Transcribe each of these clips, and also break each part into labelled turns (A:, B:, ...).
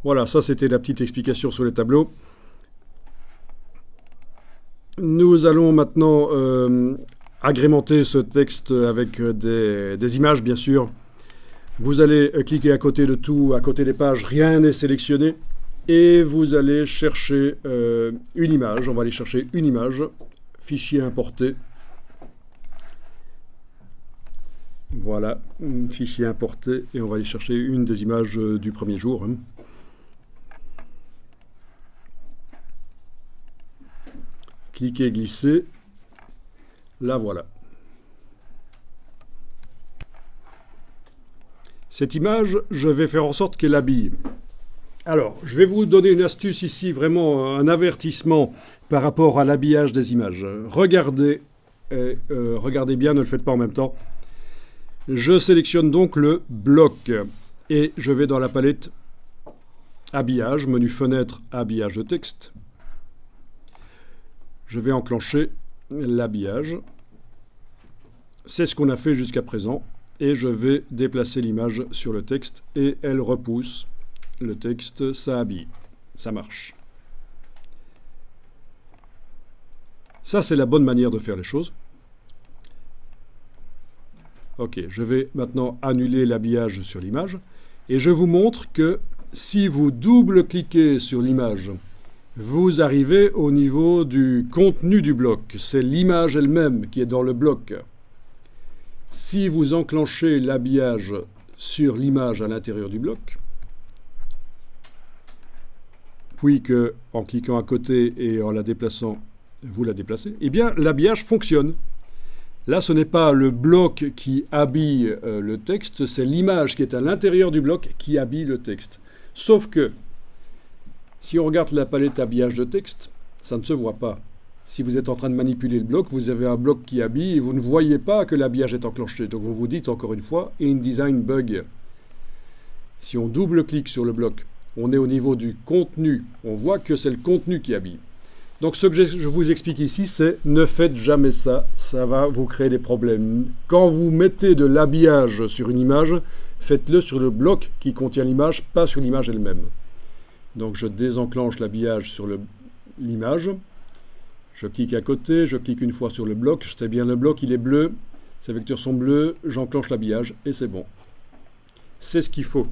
A: Voilà, ça c'était la petite explication sur les tableaux. Nous allons maintenant agrémenter ce texte avec des images, bien sûr. Vous allez cliquer à côté de tout, à côté des pages, rien n'est sélectionné. Et vous allez chercher une image. On va aller chercher une image. Fichier importé. Voilà, fichier importé. Et on va aller chercher une des images du premier jour. Cliquez, glissez. La voilà. Cette image, je vais faire en sorte qu'elle habille. Alors, je vais vous donner une astuce ici, vraiment un avertissement par rapport à l'habillage des images. Regardez, regardez bien, ne le faites pas en même temps. Je sélectionne donc le bloc et je vais dans la palette habillage, menu fenêtre, habillage de texte. Je vais enclencher l'habillage. C'est ce qu'on a fait jusqu'à présent. Et je vais déplacer l'image sur le texte et elle repousse le texte, ça habille. Ça marche. Ça, c'est la bonne manière de faire les choses. Ok, je vais maintenant annuler l'habillage sur l'image. Et je vous montre que si vous double-cliquez sur l'image, vous arrivez au niveau du contenu du bloc. C'est l'image elle-même qui est dans le bloc. Si vous enclenchez l'habillage sur l'image à l'intérieur du bloc, puis que, en cliquant à côté et en la déplaçant, vous la déplacez, eh bien l'habillage fonctionne. Là, ce n'est pas le bloc qui habille le texte, c'est l'image qui est à l'intérieur du bloc qui habille le texte. Sauf que, si on regarde la palette habillage de texte, ça ne se voit pas. Si vous êtes en train de manipuler le bloc, vous avez un bloc qui habille et vous ne voyez pas que l'habillage est enclenché. Donc vous vous dites encore une fois, InDesign bug. Si on double-clique sur le bloc, on est au niveau du contenu. On voit que c'est le contenu qui habille. Donc ce que je vous explique ici, c'est ne faites jamais ça. Ça va vous créer des problèmes. Quand vous mettez de l'habillage sur une image, faites-le sur le bloc qui contient l'image, pas sur l'image elle-même. Donc je désenclenche l'habillage sur l'image. Je clique à côté, je clique une fois sur le bloc, je sais bien le bloc, il est bleu, ses vecteurs sont bleus, j'enclenche l'habillage et c'est bon. C'est ce qu'il faut.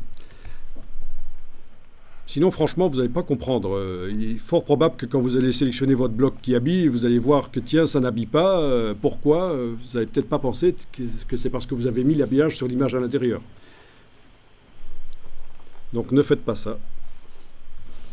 A: Sinon, franchement, vous n'allez pas comprendre. Il est fort probable que quand vous allez sélectionner votre bloc qui habille, vous allez voir que tiens, ça n'habille pas. Pourquoi? Vous n'allez peut-être pas pensé que c'est parce que vous avez mis l'habillage sur l'image à l'intérieur. Donc ne faites pas ça.